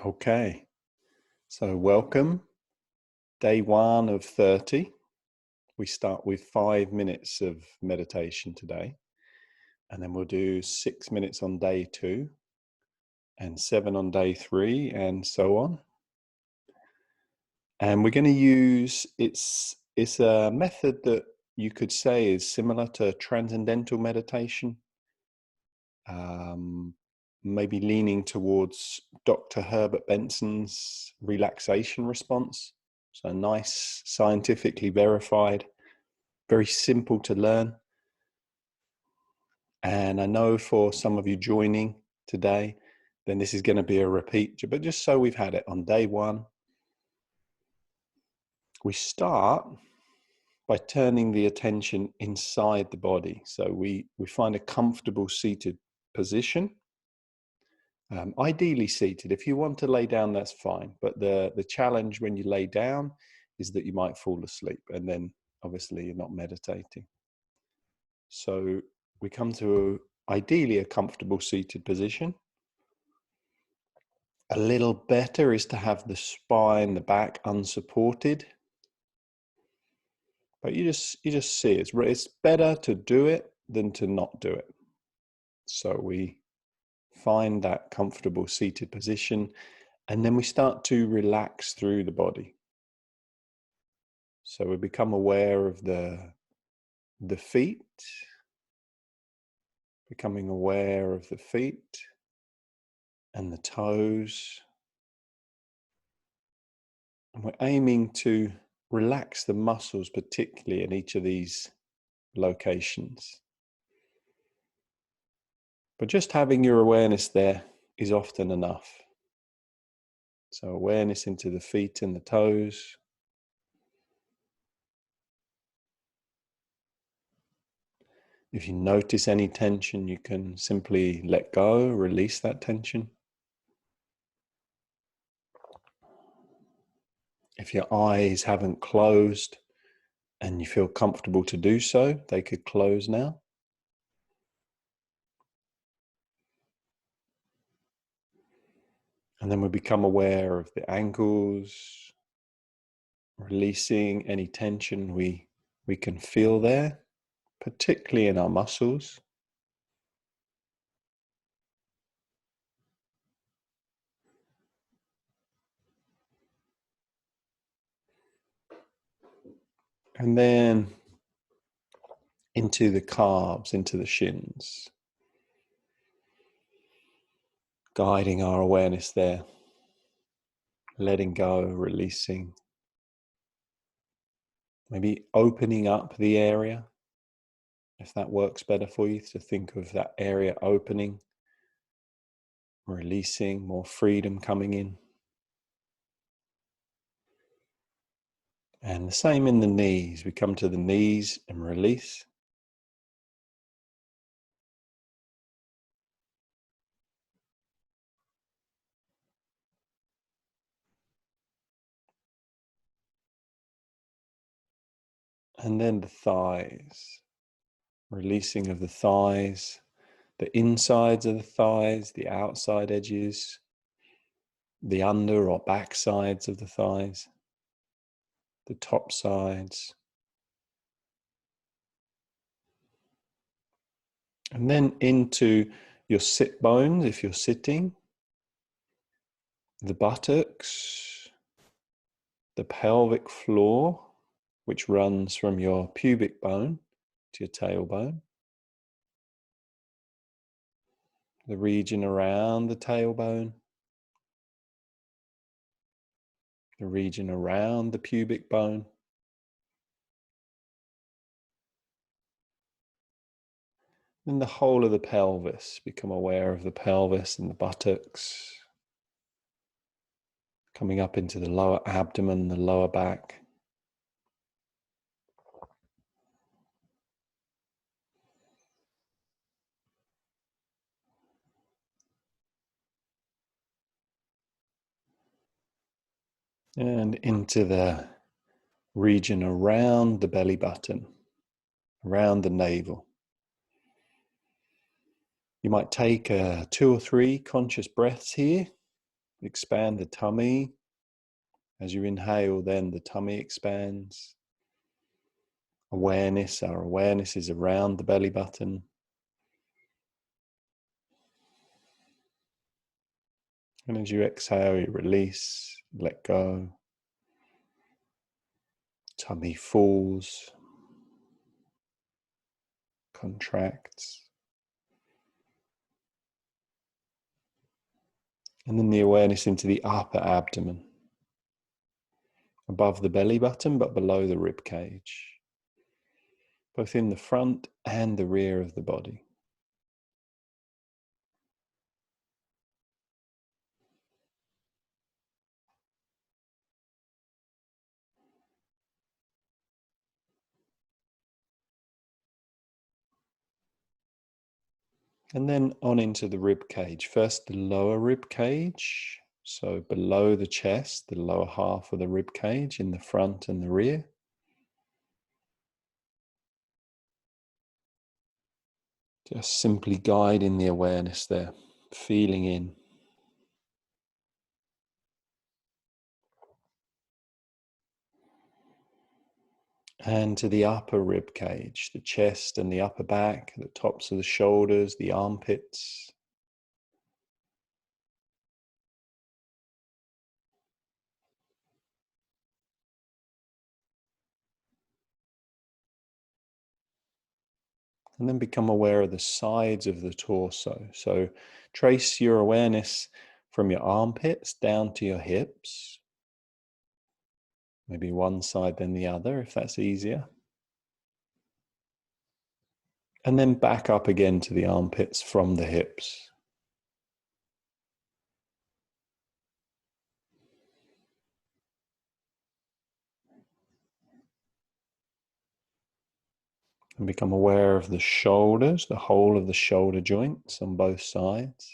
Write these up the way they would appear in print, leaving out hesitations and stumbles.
Okay, so welcome. Day 1 of 30. We start with 5 minutes of meditation today, and then we'll do 6 minutes on day 2 and 7 on day 3 and so on. And we're going to use, it's a method that you could say is similar to transcendental meditation, maybe leaning towards Dr. Herbert Benson's relaxation response. So nice, scientifically verified, very simple to learn. And I know for some of you joining today, then this is going to be a repeat, but just so we've had it on day 1, we start by turning the attention inside the body. So we find a comfortable seated position. Ideally seated. If you want to lay down, that's fine. But the challenge when you lay down is that you might fall asleep, and then obviously you're not meditating. So we come to ideally a comfortable seated position. A little better is to have the spine, the back unsupported. But you just see it's better to do it than to not do it. So we find that comfortable seated position, and then we start to relax through the body. So we become aware of the feet, becoming aware of the feet and the toes. And we're aiming to relax the muscles, particularly in each of these locations. But just having your awareness there is often enough. So awareness into the feet and the toes. If you notice any tension, you can simply let go, release that tension. If your eyes haven't closed and you feel comfortable to do so, they could close now. And then we become aware of the ankles, releasing any tension we can feel there, particularly in our muscles. And then into the calves, into the shins. Guiding our awareness there. Letting go, releasing. Maybe opening up the area, if that works better for you, to think of that area opening, releasing, more freedom coming in. And the same in the knees. We come to the knees and release. And then the thighs, releasing of the thighs, the insides of the thighs, the outside edges, the under or back sides of the thighs, the top sides. And then into your sit bones if you're sitting, the buttocks, the pelvic floor, which runs from your pubic bone to your tailbone, the region around the tailbone, the region around the pubic bone, and the whole of the pelvis. Become aware of the pelvis and the buttocks, coming up into the lower abdomen, the lower back. And into the region around the belly button, around the navel. You might take 2 or 3 conscious breaths here Expand the tummy. As you inhale, then the tummy expands. Our awareness is around the belly button. And as you exhale, you release, let go. Tummy falls, contracts. And then the awareness into the upper abdomen. Above the belly button, but below the rib cage. Both in the front and the rear of the body. And then on into the rib cage. First, the lower rib cage. So below the chest, the lower half of the rib cage in the front and the rear. Just simply guiding the awareness there, feeling in. And to the upper rib cage, the chest and the upper back, the tops of the shoulders, the armpits. And then become aware of the sides of the torso. So trace your awareness from your armpits down to your hips. Maybe one side then the other, if that's easier. And then back up again to the armpits from the hips. And become aware of the shoulders, the whole of the shoulder joints on both sides.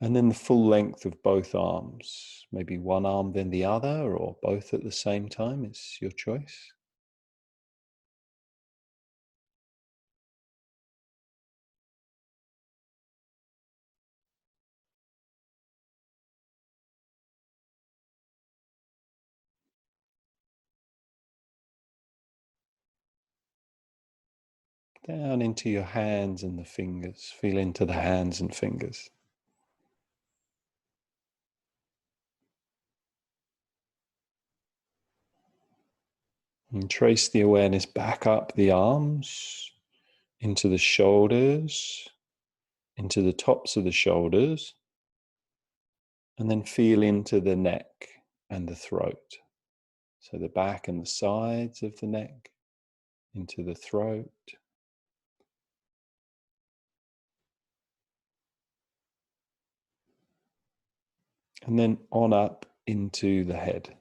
And then the full length of both arms. Maybe one arm then the other, or both at the same time. It's your choice. Down into your hands and the fingers. Feel into the hands and fingers. And trace the awareness back up the arms, into the shoulders, into the tops of the shoulders, and then feel into the neck and the throat. So the back and the sides of the neck, into the throat. And then on up into the head.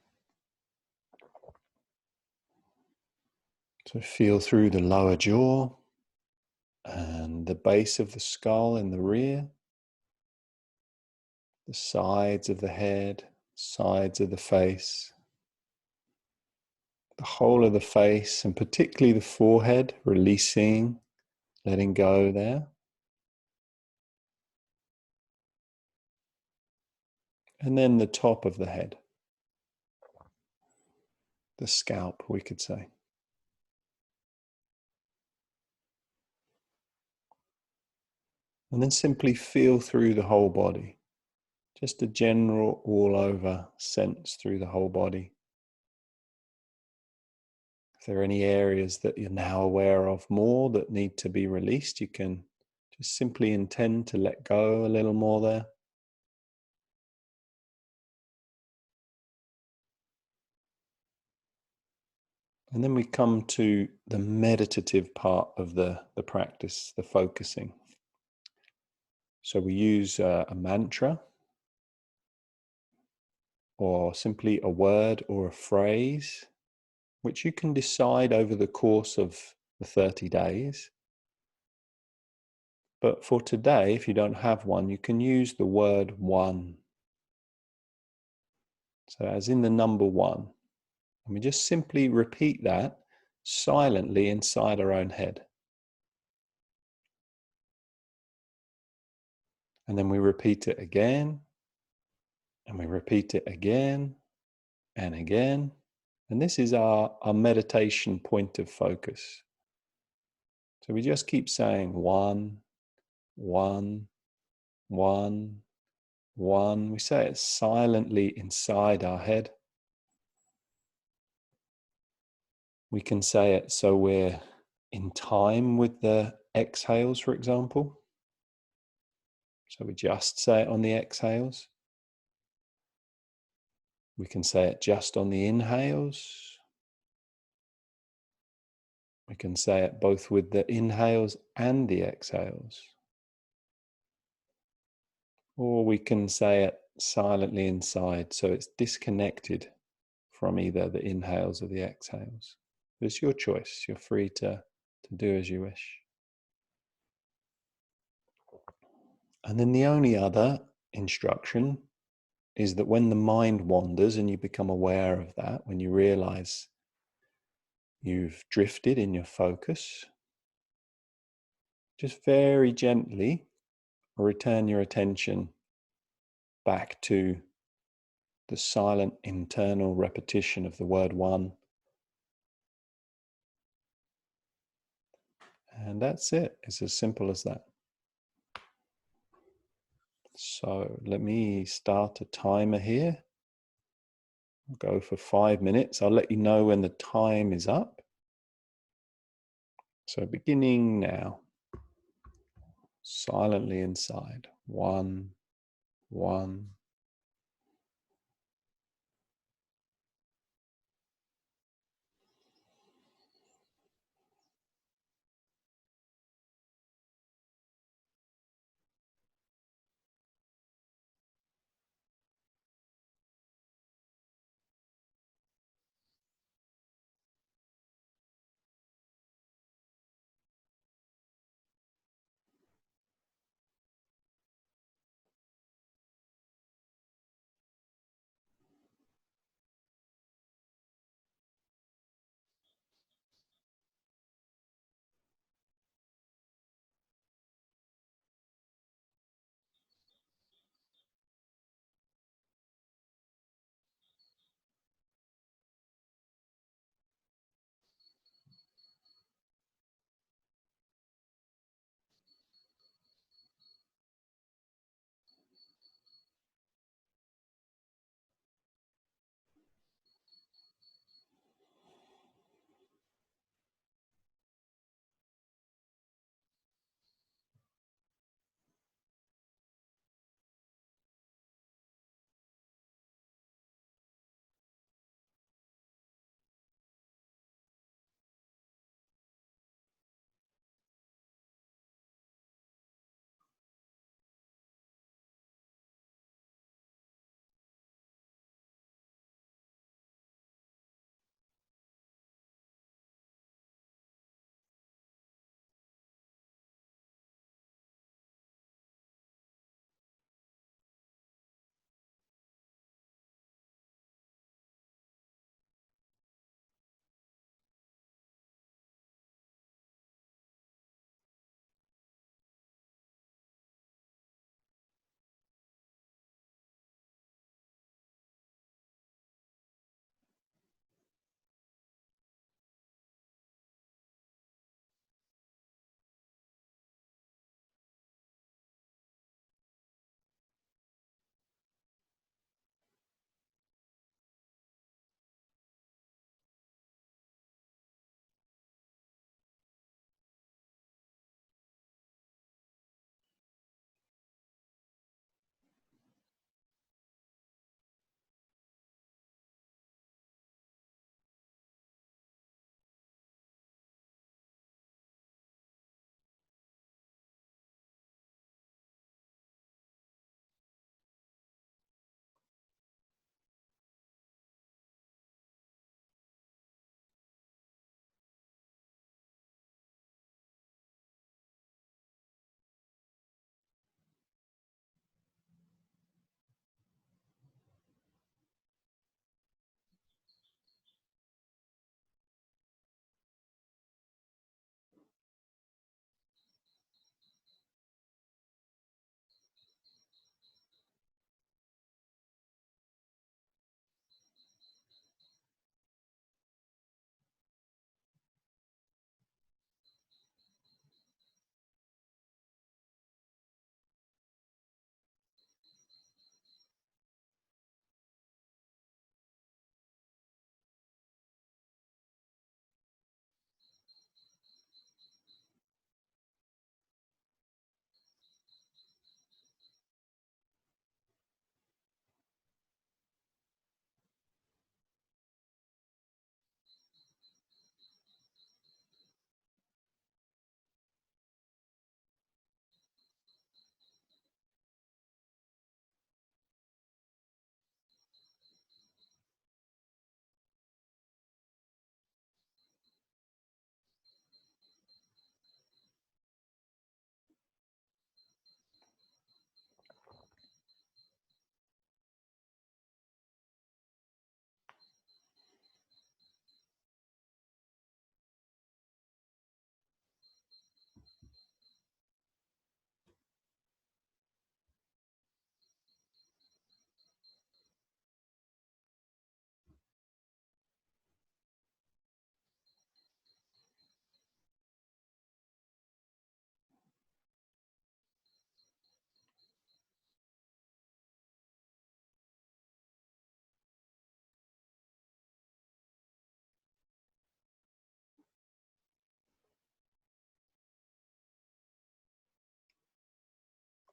So feel through the lower jaw and the base of the skull in the rear, the sides of the head, sides of the face, the whole of the face, and particularly the forehead, releasing, letting go there. And then the top of the head, the scalp, we could say. And then simply feel through the whole body. Just a general all over sense through the whole body. If there are any areas that you're now aware of more that need to be released, you can just simply intend to let go a little more there. And then we come to the meditative part of the practice, the focusing. So we use a mantra, or simply a word or a phrase, which you can decide over the course of the 30 days. But for today, if you don't have one, you can use the word one. So as in the number one. And we just simply repeat that silently inside our own head. And then we repeat it again, and we repeat it again and again. And this is our meditation point of focus. So we just keep saying one, one, one, one. We say it silently inside our head. We can say it so we're in time with the exhales, for example. So we just say it on the exhales. We can say it just on the inhales. We can say it both with the inhales and the exhales. Or we can say it silently inside, so it's disconnected from either the inhales or the exhales. It's your choice. You're free to do as you wish. And then the only other instruction is that when the mind wanders and you become aware of that, when you realize you've drifted in your focus, just very gently return your attention back to the silent internal repetition of the word one. And that's it. It's as simple as that. So let me start a timer here. I'll go for 5 minutes. I'll let you know when the time is up. So beginning now. Silently inside. One, one.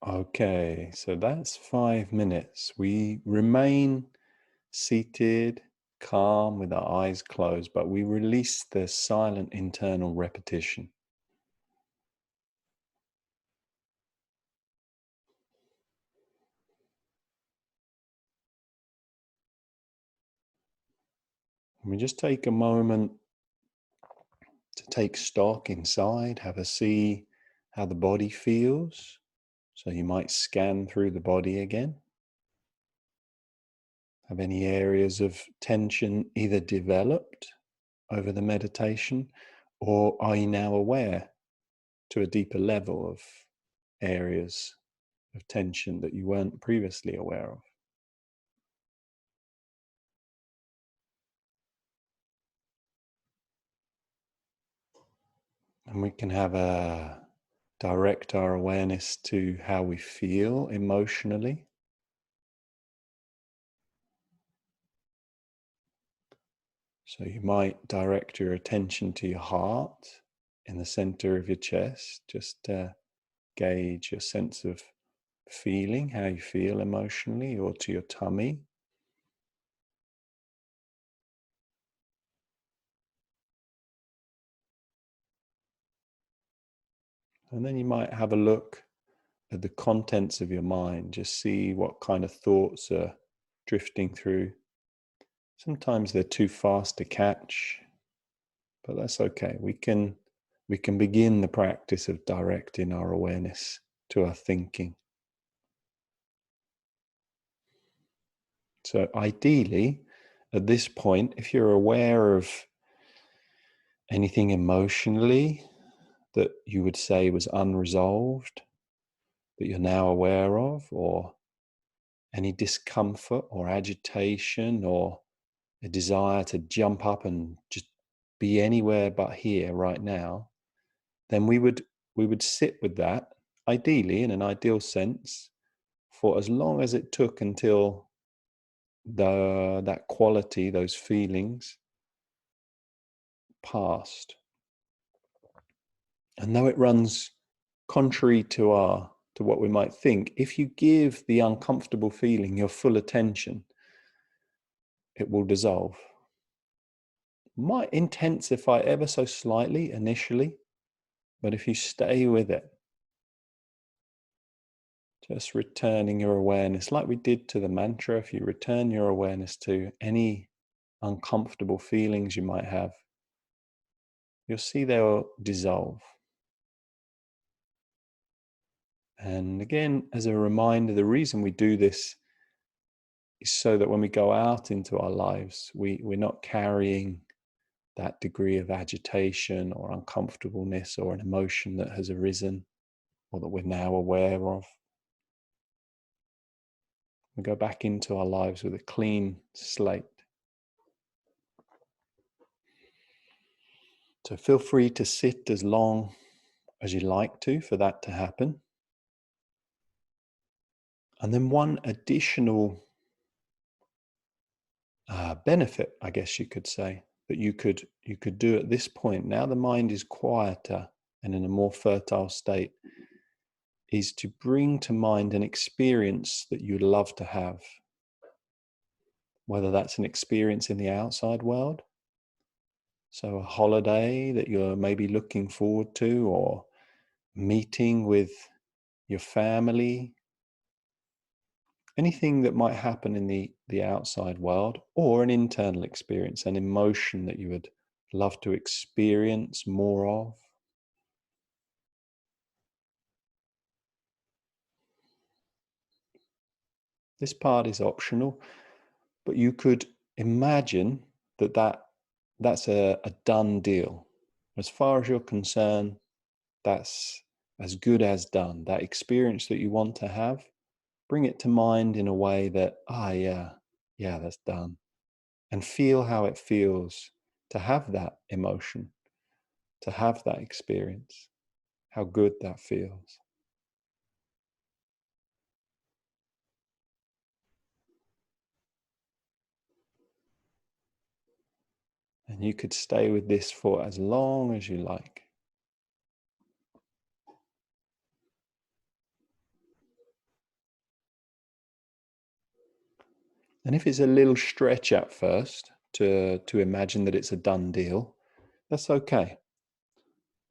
Okay, so that's 5 minutes. We remain seated, calm with our eyes closed, but we release the silent internal repetition. And we just take a moment to take stock inside, have a see how the body feels. So you might scan through the body again. Have any areas of tension either developed over the meditation, or are you now aware to a deeper level of areas of tension that you weren't previously aware of? And we can have a direct our awareness to how we feel emotionally. So you might direct your attention to your heart in the center of your chest, just to gauge your sense of feeling, how you feel emotionally, or to your tummy. And then you might have a look at the contents of your mind, just see what kind of thoughts are drifting through. Sometimes they're too fast to catch, but that's okay. We can begin the practice of directing our awareness to our thinking. So ideally, at this point, if you're aware of anything emotionally that you would say was unresolved, that you're now aware of, or any discomfort or agitation or a desire to jump up and just be anywhere but here right now, then we would sit with that, ideally in an ideal sense, for as long as it took until that quality, those feelings passed. And though it runs contrary to what we might think, if you give the uncomfortable feeling your full attention, it will dissolve. Might intensify ever so slightly initially, but if you stay with it, just returning your awareness, like we did to the mantra, if you return your awareness to any uncomfortable feelings you might have, you'll see they'll dissolve. And again, as a reminder, the reason we do this is so that when we go out into our lives, we're not carrying that degree of agitation or uncomfortableness or an emotion that has arisen or that we're now aware of. We go back into our lives with a clean slate. So feel free to sit as long as you like to for that to happen. And then one additional benefit, I guess you could say, that you could do at this point, now the mind is quieter and in a more fertile state, is to bring to mind an experience that you'd love to have, whether that's an experience in the outside world, so a holiday that you're maybe looking forward to, or meeting with your family, anything that might happen in the outside world, or an internal experience, an emotion that you would love to experience more of. This part is optional, but you could imagine that's a done deal. As far as you're concerned, that's as good as done. That experience that you want to have, bring it to mind in a way that, yeah, that's done. And feel how it feels to have that emotion, to have that experience, how good that feels. And you could stay with this for as long as you like. And if it's a little stretch at first to imagine that it's a done deal, that's okay.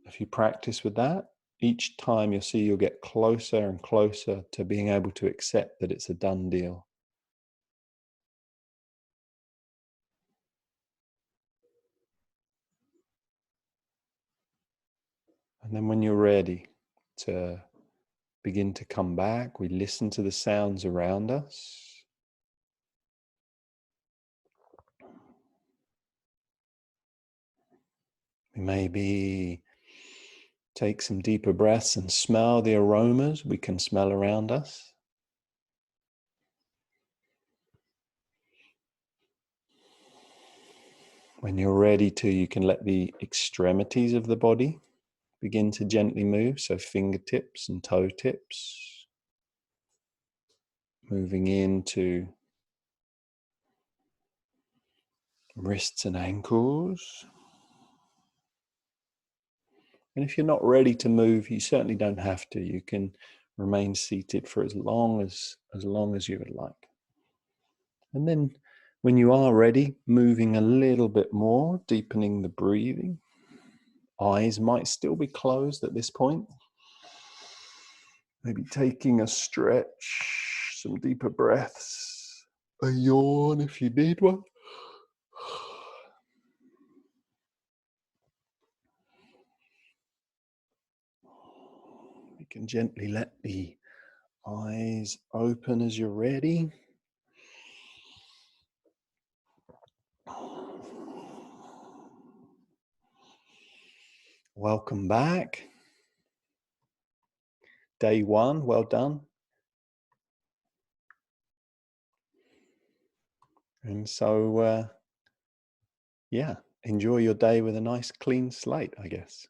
If you practice with that, each time you'll see you'll get closer and closer to being able to accept that it's a done deal. And then when you're ready to begin to come back, we listen to the sounds around us. We maybe take some deeper breaths and smell the aromas we can smell around us. When you're ready to, you can let the extremities of the body begin to gently move. So fingertips and toe tips. Moving into wrists and ankles. And if you're not ready to move, you certainly don't have to. You can remain seated for as long as you would like. And then when you are ready, moving a little bit more, deepening the breathing. Eyes might still be closed at this point. Maybe taking a stretch, some deeper breaths, a yawn if you need one. You can gently let the eyes open as you're ready. Welcome back. Day one, well done. And so, yeah, enjoy your day with a nice clean slate, I guess.